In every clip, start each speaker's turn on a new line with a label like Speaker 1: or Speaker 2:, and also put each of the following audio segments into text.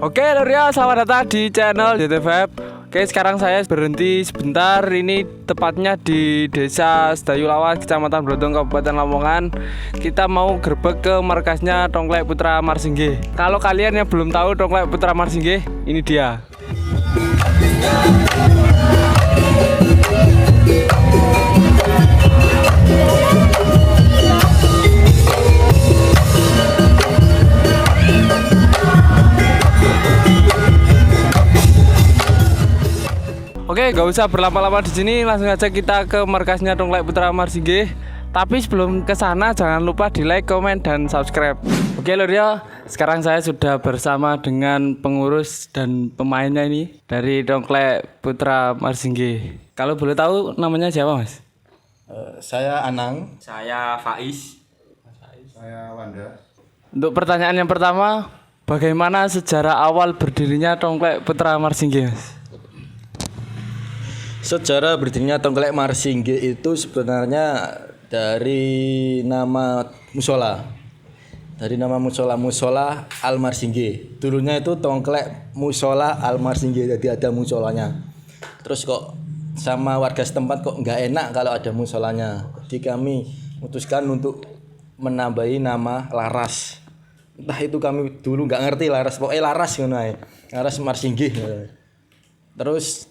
Speaker 1: Oke lur ya, selamat datang di channel JTVF. Oke, sekarang saya berhenti sebentar. Ini tepatnya di Desa Sedayu Lawas, Kecamatan Blotong, Kabupaten Lamongan. Kita mau gerbek ke markasnya Tongklek Putra Marsinggih. Kalau kalian yang belum tahu Tongklek Putra Marsinggih, ini dia. Oke, gak usah berlama-lama di sini, langsung aja kita ke markasnya Tongklek Putra Marsinggih. Tapi sebelum ke sana jangan lupa di like, komen, dan subscribe. Oke lur ya, sekarang saya sudah bersama dengan pengurus dan pemainnya ini dari Tongklek Putra Marsinggih. Kalau boleh tahu namanya siapa mas?
Speaker 2: Saya Anang.
Speaker 3: Saya Faiz.
Speaker 2: Saya Wanda.
Speaker 1: Untuk pertanyaan yang pertama, bagaimana sejarah awal berdirinya Tongklek Putra Marsinggih mas?
Speaker 2: Sejarah berdirinya Tongklek Marsinggih itu sebenarnya dari nama musola. Dari nama musola Al Marsinggih. Dulunya itu Tongklek Musola Al Marsinggih, jadi ada musolanya. Terus kok sama warga setempat kok nggak enak kalau ada musolanya. Jadi kami memutuskan untuk menambahi nama Laras. Entah itu kami dulu nggak ngerti Laras, pokoknya Laras ngono ae. Laras Marsinggih. Terus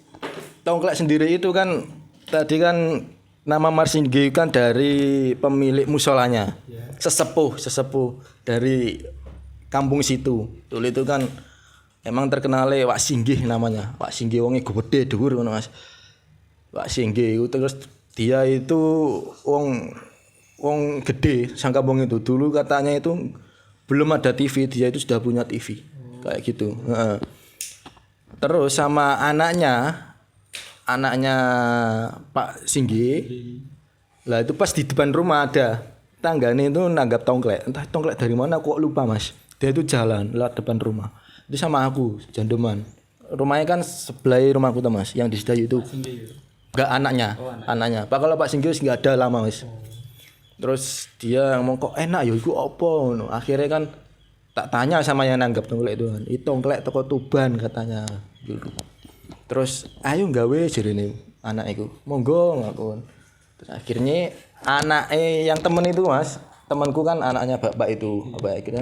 Speaker 2: Tongklek sendiri itu kan tadi kan nama Marsinggih kan dari pemilik musolanya, sesepuh dari kampung situ. Dulu itu kan emang terkenal Wak Singgih namanya. Wak Singgih wonge gede dhuwur ngono Mas. Wak Singgih itu terus dia itu wong gede sang kampung itu. Dulu katanya itu belum ada TV, dia itu sudah punya TV. Kayak gitu. Terus sama anaknya Pak Singgih. Lah itu pas di depan rumah ada tanggane itu nanggap tongklek. Entah tongklek dari mana kok lupa Mas. Dia itu jalan lewat depan rumah. Itu sama aku, jandeman. Rumahnya kan sebelah rumahku tuh Mas, yang di Sedayu itu. Enggak anaknya. Anaknya. Pak kalau Pak Singgih enggak ada lama Mas. Terus dia ngomong kok enak ya iku apa ngono. Akhirnya kan tak tanya sama yang nanggap tongklek itu kan. Itu tongklek teko Tuban katanya gitu. Terus ayo gawe jarene anak iku. Monggo ngakon. Terus akhirnya yang temen itu Mas, temanku kan anaknya bapak itu kan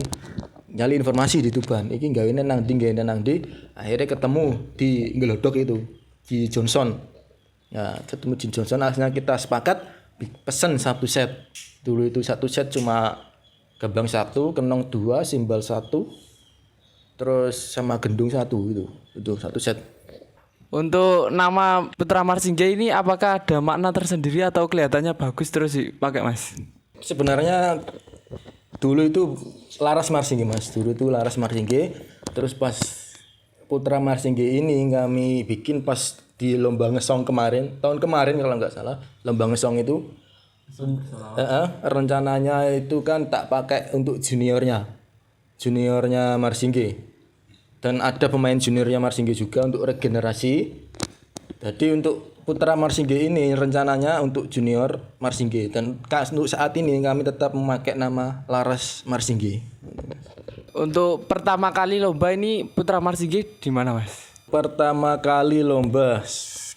Speaker 2: nyali informasi di Tuban. Iki gawene nang ndi. Akhirnya ketemu di Ngelodok itu, di Johnson. Ya, ketemu di Johnson akhirnya kita sepakat pesen satu set. Dulu itu satu set cuma gambang 1, kenong 2, simbal 1, terus sama gendung 1 itu. Itu satu set.
Speaker 1: Untuk nama Putra Marsinggih ini apakah ada makna tersendiri atau kelihatannya bagus terus dipakai mas?
Speaker 2: Sebenarnya dulu itu Laras Marsinggih Mas. Dulu itu Laras Marsinggih. Terus pas Putra Marsinggih ini kami bikin pas di lomba ngesong kemarin, tahun kemarin kalau nggak salah, lomba ngesong itu. Rencananya itu kan tak pakai untuk juniornya Marsinggih. Dan ada pemain juniornya Marsinggih juga untuk regenerasi. Jadi untuk Putra Marsinggih ini rencananya untuk junior Marsinggih. Dan untuk saat ini kami tetap memakai nama Laras Marsinggih.
Speaker 1: Untuk pertama kali lomba ini Putra Marsinggih di mana mas?
Speaker 2: Pertama kali lomba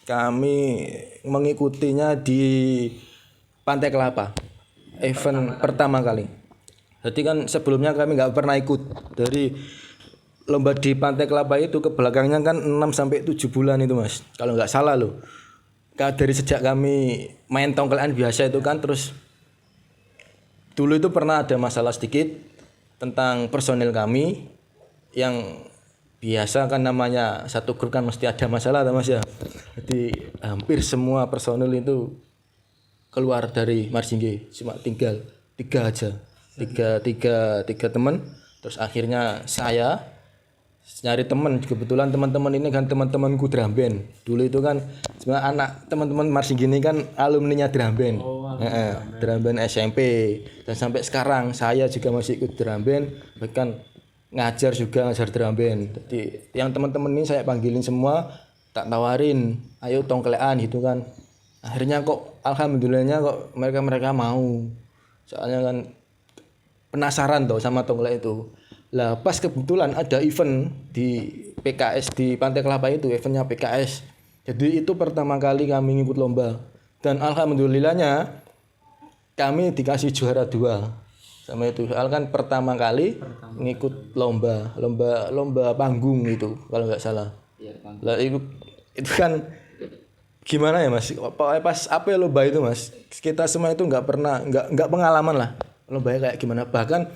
Speaker 2: kami mengikutinya di Pantai Kelapa. Event pertama kali. Jadi kan sebelumnya kami nggak pernah ikut. Dari lomba di Pantai Kelapa itu ke belakangnya kan 6 sampai 7 bulan itu Mas. Kalau nggak salah loh. Dari sejak kami main tongklekan biasa itu kan terus dulu itu pernah ada masalah sedikit tentang personil kami yang biasa kan namanya satu grup kan mesti ada masalah Mas ya. Jadi hampir semua personil itu keluar dari Marsinggih, cuma tinggal 3 aja. Tiga teman. Terus akhirnya saya nyari teman, kebetulan teman-teman ini kan teman-temanku drum band. Dulu itu kan sebenarnya anak teman-teman Marsinggih ini kan alumninya drum band. Drum band SMP dan sampai sekarang saya juga masih ikut drum band, bahkan ngajar drum band. Jadi yang teman-teman ini saya panggilin semua, tak tawarin, ayo tongklean gitu kan. Akhirnya kok alhamdulillahnya kok mereka mau. Soalnya kan penasaran tuh sama tongklek itu. Lah pas kebetulan ada event di PKS di Pantai Kelapa itu, eventnya PKS. Jadi itu pertama kali kami ngikut lomba. Dan alhamdulillahnya kami dikasih juara 2 sama itu. Soal kan pertama kali ngikut lomba panggung itu kalau nggak salah. Lah itu kan gimana ya Mas? Pas apa ya lomba itu Mas? Kita semua itu nggak pernah nggak pengalaman lah lomba kayak gimana. Bahkan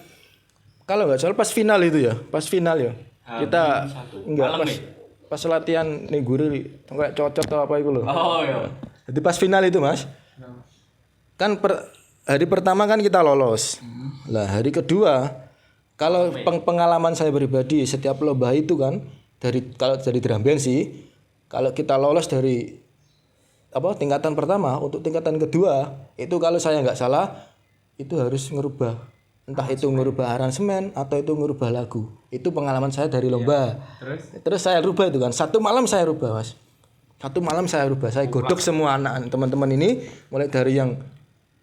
Speaker 2: kalau nggak salah pas final itu ya, kita nggak pas latihan nih guru kayak cocok atau apa itu loh.
Speaker 1: Oh iya.
Speaker 2: Jadi pas final itu Mas, kan hari pertama kan kita lolos. Lah hari kedua, kalau pengalaman saya pribadi setiap lomba itu kan kalau dari drum band sih, kalau kita lolos dari tingkatan pertama untuk tingkatan kedua itu kalau saya nggak salah itu harus ngerubah. Entah itu ngerubah aransemen atau itu ngerubah lagu. Itu pengalaman saya dari lomba. Terus saya rubah itu kan. Satu malam saya rubah Mas. Saya godok semua anak teman-teman ini. Mulai dari yang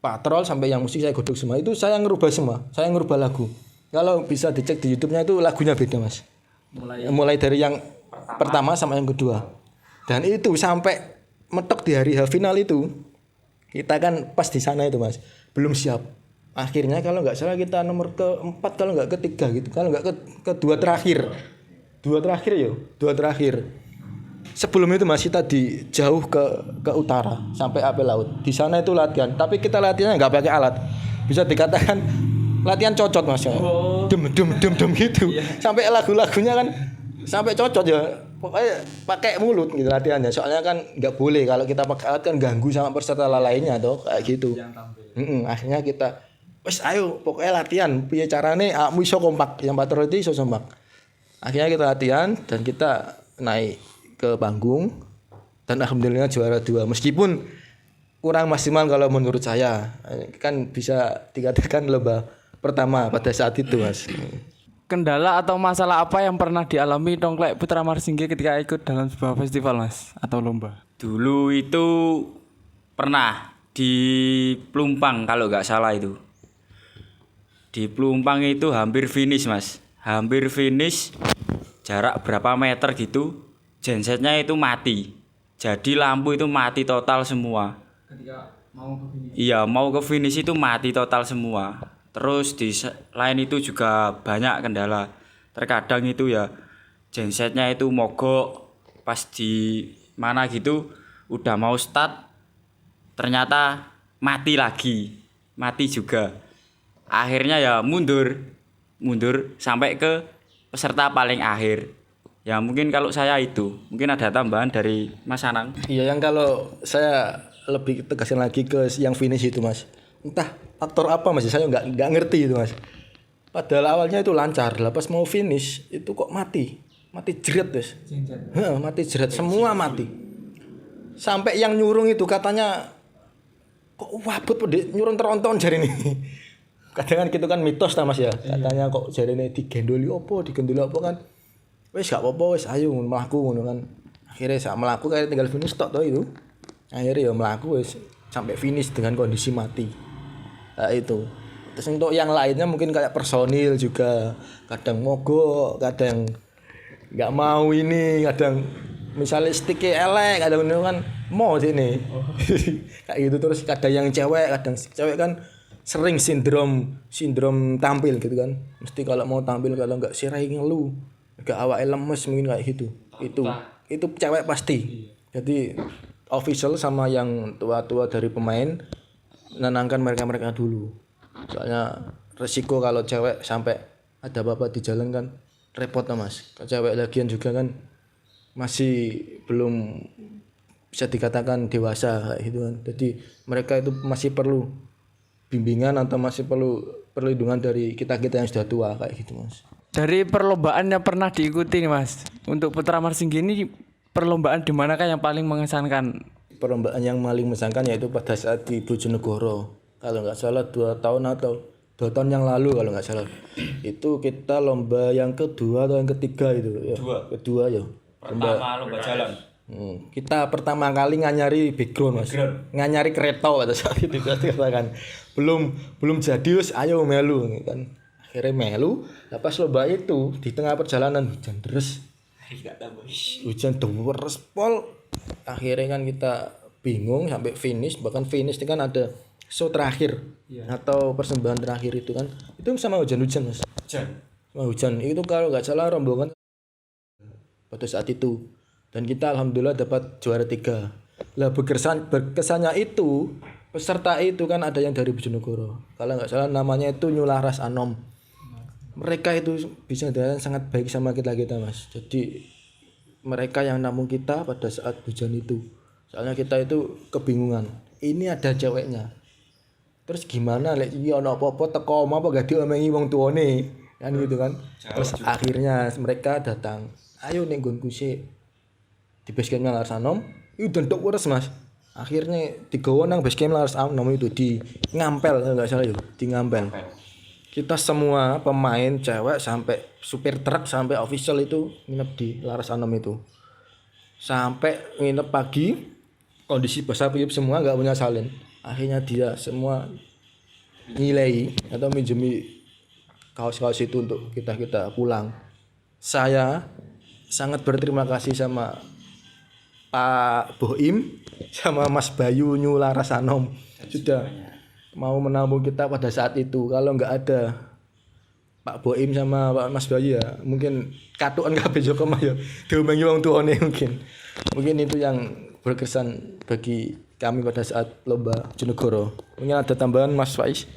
Speaker 2: patrol sampai yang musik saya godok semua. Itu saya ngerubah semua. Saya ngerubah lagu. Kalau bisa dicek di YouTube-nya itu lagunya beda Mas. Mulai dari yang pertama sama yang kedua. Dan itu sampai metok di hari final itu. Kita kan pas di sana itu Mas. Belum siap. Akhirnya kalau nggak salah kita nomor ke-4 kalau nggak ke-3 gitu, kalau nggak ke-2 terakhir. Dua terakhir. Sebelum itu Mas kita jauh ke utara sampai api laut. Di sana itu latihan, tapi kita latihannya nggak pakai alat. Bisa dikatakan latihan cocot Mas. Dem gitu. Sampai lagu-lagunya kan sampai cocot ya. Pokoknya pakai mulut gitu latihannya. Soalnya kan nggak boleh kalau kita pakai alat kan ganggu sama peserta lainnya toh kayak gitu. Akhirnya kita wes ayo pokoknya latihan piye carane awakmu iso kompak, yang patroli iso kompak. Akhirnya kita latihan dan kita naik ke panggung dan alhamdulillah juara 2 meskipun kurang maksimal kalau menurut saya. Kan bisa dikatakan lomba pertama pada saat itu Mas.
Speaker 1: Kendala atau masalah apa yang pernah dialami Tongklek Putra Marsinggi ketika ikut dalam sebuah festival Mas atau lomba?
Speaker 3: Dulu itu pernah di Plumpang kalau nggak salah itu. Di Plumpang itu hampir finish Mas. Hampir finish jarak berapa meter gitu. Gensetnya itu mati. Jadi lampu itu mati total semua.
Speaker 1: Ketika mau ke finish.
Speaker 3: Iya, mau ke finish itu mati total semua. Terus di lain itu juga banyak kendala. Terkadang itu ya gensetnya itu mogok pas di mana gitu udah mau start ternyata mati lagi. Mati juga. Akhirnya ya mundur sampai ke peserta paling akhir. Ya mungkin kalau saya itu, mungkin ada tambahan dari Mas Anang.
Speaker 2: Iya yang kalau saya lebih tegasin lagi ke yang finish itu Mas. Entah faktor apa Mas, saya nggak ngerti itu Mas. Padahal awalnya itu lancar, lah pas mau finish itu kok mati jerat Mas. Mati jerat, semua mati. Sampai yang nyurung itu katanya kok wabut nyurung teronton jari ini. Kadang kan gitu kan mitos ta Mas ya. Katanya kok jari ini digendoli apa kan. Wes gak apa-apa wes ayo mlaku ngono kan. Akhirnya saya mlaku kayak tinggal finish tok toh itu. Akhirnya ya mlaku wes sampai finish dengan kondisi mati. Nah itu. Terus untuk yang lainnya mungkin kayak personil juga kadang mogok, kadang nggak mau ini, kadang misalnya sticknya elek, kadang kan mau sini. Kayak gitu terus kadang yang cewek kan sering sindrom tampil gitu kan. Mesti kalau mau tampil kalau nggak sirai ngeluh, agak awake lemes mungkin kayak gitu. Itu cewek pasti. Jadi official sama yang tua-tua dari pemain menenangkan mereka dulu. Soalnya resiko kalau cewek sampai ada apa-apa di jalan kan repot lah Mas. Cewek lagian juga kan masih belum bisa dikatakan dewasa kayak gitu kan. Jadi mereka itu masih perlu bimbingan atau masih perlu perlindungan dari kita-kita yang sudah tua kayak gitu Mas.
Speaker 1: Dari perlombaan yang pernah diikuti nih Mas, untuk Putra Marsinggi ini perlombaan di manakah yang paling mengesankan?
Speaker 2: Perlombaan yang paling mengesankan yaitu pada saat di Bojonegoro. Kalau nggak salah 2 tahun atau 2 tahun yang lalu kalau nggak salah. Itu kita lomba yang kedua atau yang ketiga itu ya. Kedua ya.
Speaker 3: Lomba jalan.
Speaker 2: Kita pertama kali nganyari background Mas. Nganyari kereta pada saat itu katakan. Belum jadi wis ayo melu kan. akhirnya melu. Pas lomba itu di tengah perjalanan hujan deres, hujan deres pol. Akhirnya kan kita bingung sampai finish. Bahkan finish itu kan ada show terakhir atau persembahan terakhir itu kan itu sama hujan-hujan mas. Sama hujan itu kalau nggak salah rombongan pada saat itu, dan kita alhamdulillah dapat juara 3. Lah berkesannya itu peserta itu kan ada yang dari Bojonegoro, kalau nggak salah namanya itu Nyularas Anom. Mereka itu bisa dikatakan sangat baik sama kita mas. Jadi mereka yang nampung kita pada saat hujan itu, soalnya kita itu kebingungan ini ada ceweknya, terus gimana lek iki ana apa-apa teko omah apa gak diomengi wong tuane kan gitu kan. Terus akhirnya mereka datang, ayo ning nggonku sik di base camp Nyularas Anom. Itu dendok wures mas. Akhirnya digawa nang base camp Nyularas Anom itu di ngampel enggak salah yo, di ngampel. Kita semua pemain cewek sampai supir truk sampai official itu nginep di Laras Anom itu. Sampai nginep pagi, kondisi basah piyup semua enggak punya salin. Akhirnya dia semua nilai atau minjemi kaos-kaos itu untuk kita pulang. Saya sangat berterima kasih sama Pak Boim sama Mas Bayu Nyularas Anom sudah mau menampung kita pada saat itu. Kalau nggak ada Pak Boim sama Pak Mas Bayu ya mungkin katuan kabeh Joko mah ya diomongi wong tuane mungkin. Mungkin itu yang berkesan bagi kami pada saat lomba Bojonegoro. Mungkin ada tambahan Mas Faiz?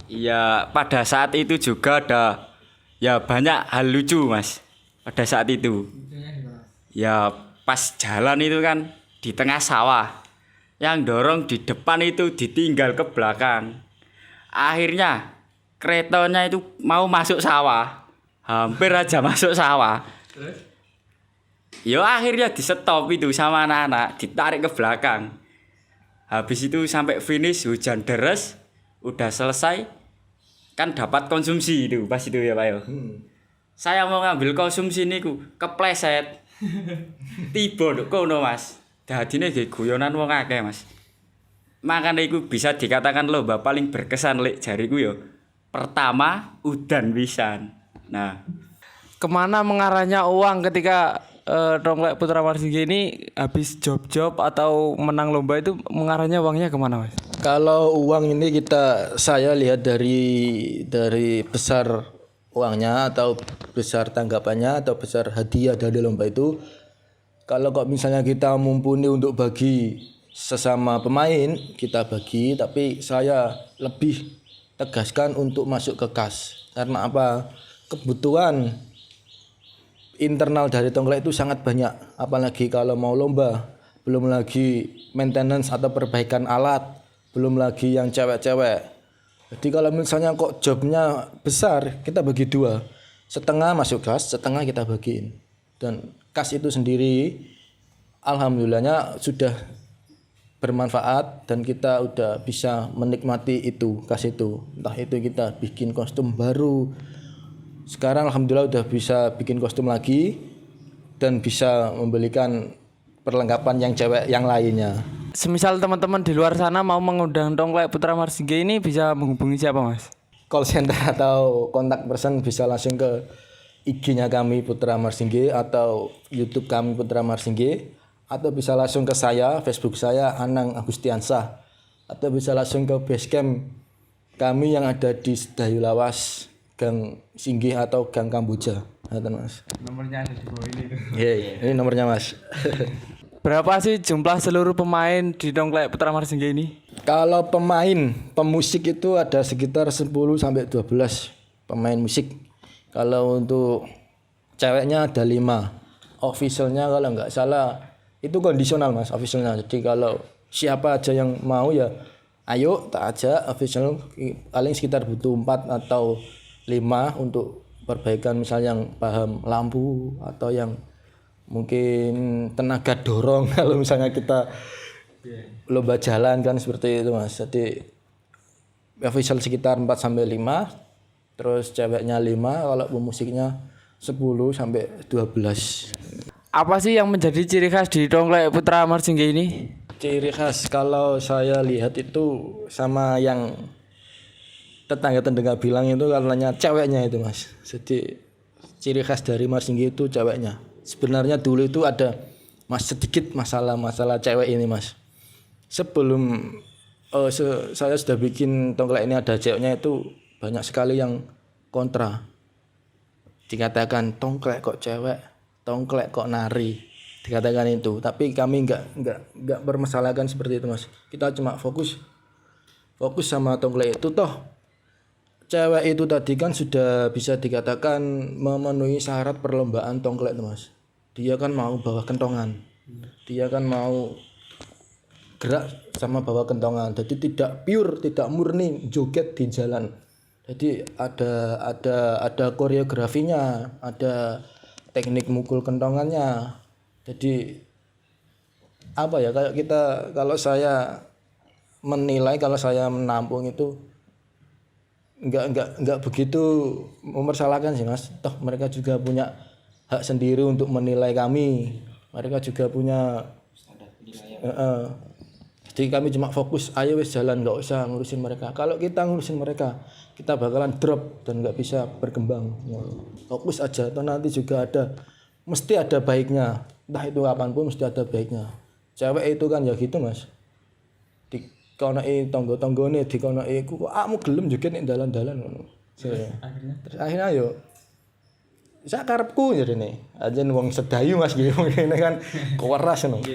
Speaker 3: Iya, pada saat itu juga ada ya banyak hal lucu mas. Pada saat itu ya pas jalan itu kan di tengah sawah, yang dorong di depan itu ditinggal ke belakang. Akhirnya keretanya itu mau masuk sawah, hampir aja masuk sawah. Ya akhirnya di stop itu sama anak-anak, ditarik ke belakang. Habis itu sampai finish hujan deres, udah selesai, kan dapat konsumsi itu pas itu ya Pak yo. Saya mau ngambil konsumsi niku kepleset. Tiba nduk kono Mas. Dadine nggih guyonan wong akeh Mas. Makanya iku bisa dikatakan lomba paling berkesan lek jariku yo. Pertama udan pisan. Nah,
Speaker 1: Kemana mengarahnya uang ketika Dongklek Putra Marsinggi ini habis job-job atau menang lomba itu mengarahnya uangnya kemana mas?
Speaker 2: Kalau uang ini saya lihat dari besar uangnya atau besar tanggapannya atau besar hadiah dari lomba itu. Kalau kok misalnya kita mumpuni untuk bagi sesama pemain kita bagi, tapi saya lebih tegaskan untuk masuk ke kas. Karena apa? Kebutuhan internal dari Dongklek itu sangat banyak, apalagi kalau mau lomba, belum lagi maintenance atau perbaikan alat, belum lagi yang cewek-cewek. Jadi kalau misalnya kok jobnya besar, kita bagi 2, setengah masuk kas, setengah kita bagiin. Dan kas itu sendiri alhamdulillahnya sudah bermanfaat dan kita udah bisa menikmati itu kas itu. Entah itu kita bikin kostum baru, sekarang alhamdulillah udah bisa bikin kostum lagi dan bisa membelikan perlengkapan yang cewek yang lainnya.
Speaker 1: Semisal teman-teman di luar sana mau mengundang Dongklek Putra Marsinggi ini bisa menghubungi siapa mas?
Speaker 2: Call center atau kontak person bisa langsung ke IG-nya kami Putra Marsinggi atau YouTube kami Putra Marsinggi, atau bisa langsung ke saya, Facebook saya Anang Agustiansah, atau bisa langsung ke basecamp kami yang ada di Sedayu Lawas, Gang Singgih atau Gang Kamboja. Mas.
Speaker 1: Nomornya ada di bawah ini.
Speaker 2: Ini nomornya mas.
Speaker 1: Berapa sih jumlah seluruh pemain di Dongklek Putra Marsinggi ini?
Speaker 2: Kalau pemusik itu ada sekitar 10-12 pemain musik. Kalau untuk ceweknya ada 5. Officialnya kalau nggak salah itu kondisional mas, officialnya. Jadi kalau siapa aja yang mau ya ayo tak aja official, paling sekitar butuh 4 atau 5 untuk perbaikan, misalnya yang paham lampu atau yang mungkin tenaga dorong kalau misalnya kita lomba jalan kan seperti itu mas. Jadi official sekitar 4 sampai 5, terus ceweknya 5, kalau pemusiknya 10 sampai 12.
Speaker 1: Apa sih yang menjadi ciri khas di Dongklek Putra Marsinggi ini?
Speaker 2: Ciri khas kalau saya lihat itu sama yang tetangga bilang itu karenanya ceweknya itu Mas. Jadi ciri khas dari Marsinggih itu ceweknya. Sebenarnya dulu itu ada sedikit masalah cewek ini Mas. Sebelum saya sudah bikin tongklek ini ada ceweknya itu banyak sekali yang kontra. Dikatakan tongklek kok cewek, tongklek kok nari. Dikatakan itu, tapi kami enggak bermasalahkan seperti itu Mas. Kita cuma fokus sama tongklek itu toh. Cewek itu tadi kan sudah bisa dikatakan memenuhi syarat perlombaan tongklek itu Mas. Dia kan mau bawa kentongan. Dia kan mau gerak sama bawa kentongan. Jadi tidak pure, tidak murni joget di jalan. Jadi ada koreografinya, ada teknik mukul kentongannya. Jadi apa ya, kalau saya menilai, kalau saya menampung itu enggak begitu mempersalahkan sih Mas. Toh mereka juga punya hak sendiri untuk menilai kami. Mereka juga punya jadi kami cuma fokus, ayo wis jalan, enggak usah ngurusin mereka. Kalau kita ngurusin mereka, kita bakalan drop dan enggak bisa berkembang. Fokus aja, toh nanti juga mesti ada baiknya. Entah itu kapanpun mesti ada baiknya. Cewek itu kan ya gitu Mas. Dikonoi tonggo-tonggone, dikonoi ku kok akmu gelem joget nek dalan-dalan ngono. Terus akhirnya yo sak karepku jarene. Ajen wong sedayu Mas nggih ngene kan keweras ngono.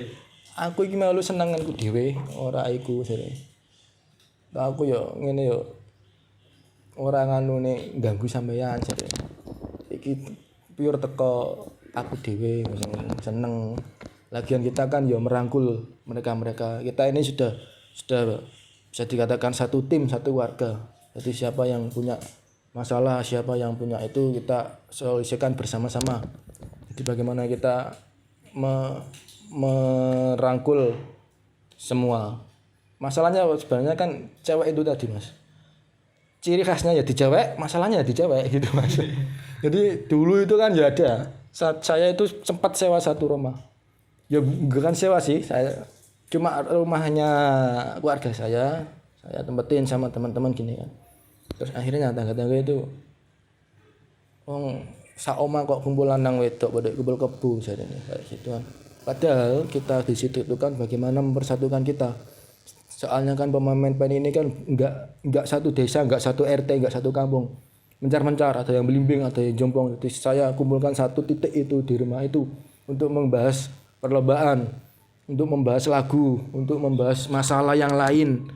Speaker 2: Aku iki melu senenganku dhewe, ora iku jare. Aku yo ngene yo ora nganune ganggu sampeyan jare. Iki pure teko aku dhewe seneng. Lagian kita kan yo merangkul mereka-mereka. Kita ini sudah bisa dikatakan satu tim, satu warga. Jadi siapa yang punya masalah, siapa yang punya itu kita solusikan bersama-sama. Jadi bagaimana kita merangkul semua. Masalahnya sebenarnya kan cewek itu tadi Mas. Ciri khasnya ya di cewek, masalahnya ya di cewek gitu Mas. Jadi dulu itu kan ya ada. Saya itu sempat sewa satu rumah. Ya bukan sewa sih, saya cuma rumahnya keluarga saya tempatin sama teman-teman gini kan. Terus akhirnya tangga-tangga itu saoma kok kumpul lanang wedok pada kumpul kebu jadinya kayak gitu kan. Padahal kita di situ itu kan bagaimana mempersatukan kita. Soalnya kan pemain-pemain ini kan enggak satu desa, enggak satu RT, enggak satu kampung. Mencar-mencar, ada yang belimbing, ada yang jompong. Jadi saya kumpulkan satu titik itu di rumah itu untuk membahas perlombaan, untuk membahas lagu, untuk membahas masalah yang lain.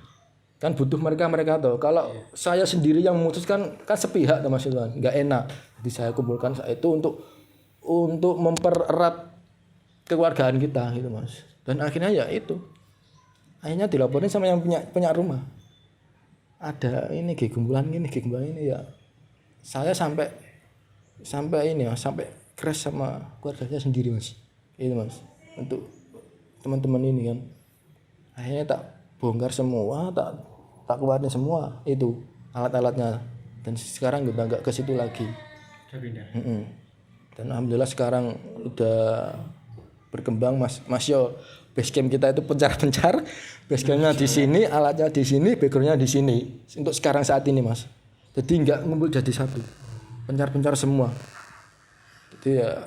Speaker 2: Kan butuh mereka tuh. Kalau saya sendiri yang memutuskan kan sepihak tuh Mas Tuhan, enggak enak. Jadi saya kumpulkan saya itu untuk mempererat kekeluargaan kita gitu Mas. Dan akhirnya ya itu. Akhirnya dilaporin sama yang punya rumah. Ada ini kumpulan ini ya. Saya sampai ini Mas, sampai crash sama keluarga saya sendiri Mas. Itu Mas. Untuk teman-teman ini kan. Akhirnya tak bongkar semua, tak keluarin semua itu alat-alatnya. Dan sekarang udah enggak ke situ lagi. Dan alhamdulillah sekarang udah berkembang Mas yo. Basecamp kita itu pencar-pencar, basecampnya di sini, alatnya di sini, backgroundnya di sini. Untuk sekarang saat ini Mas. Jadi enggak ngumpul jadi satu, pencar-pencar semua. Jadi ya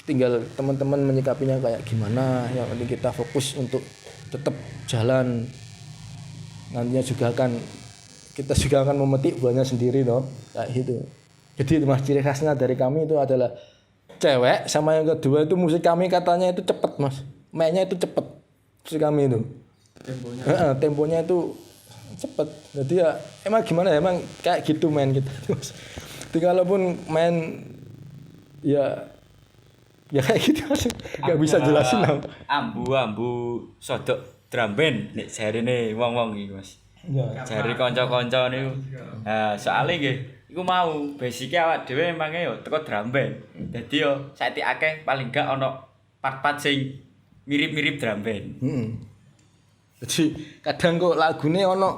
Speaker 2: tinggal teman-teman menyikapinya kayak gimana. Yang penting kita fokus untuk tetap jalan. Nantinya kita juga akan memetik buahnya sendiri loh, kayak gitu. Jadi Mas, ciri khasnya dari kami itu adalah cewek, sama yang kedua itu musik kami katanya itu cepet Mas. Mainnya itu cepet musik kami itu. Temponya itu cepet. Jadi ya emang gimana ya, emang kayak gitu main kita Mas. Jadi kalaupun main ya kayak gitu Mas. Gak bisa jelasin lah.
Speaker 3: Ambu sodok drum band nek jarene wong-wong iki Mas.
Speaker 2: Ya.
Speaker 3: Jare kanca-kanca niku. Nah, soalnya nggih iku mau basike awak dhewe emange yo teko drum band. Dadi yo saiki akeh paling gak ana part-part sing mirip-mirip drum band.
Speaker 2: Jadi kadang kok lagune ono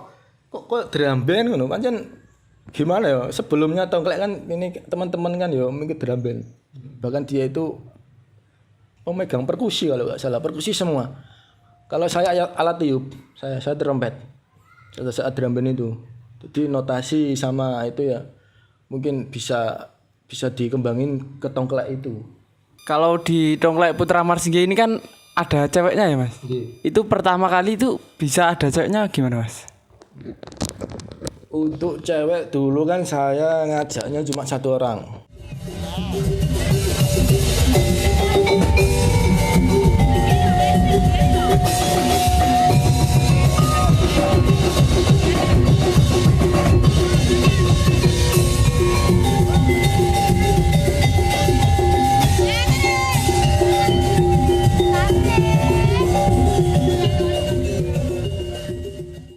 Speaker 2: kok drum band ngono. Pancen gimana ya? Sebelumnya tongklek kan ini teman-teman kan yo mikir drum band. Bahkan dia itu pemegang perkusi kalau enggak salah, perkusi semua. Kalau saya alat tiup, saya trompet. Pada saat drum band itu. Jadi notasi sama itu ya mungkin bisa dikembangin ke tongklek itu.
Speaker 1: Kalau di Tongklek Putra Marsinggi ini kan ada ceweknya ya Mas? Itu pertama kali itu bisa ada ceweknya gimana Mas?
Speaker 2: Untuk cewek dulu kan saya ngajaknya cuma 1 orang.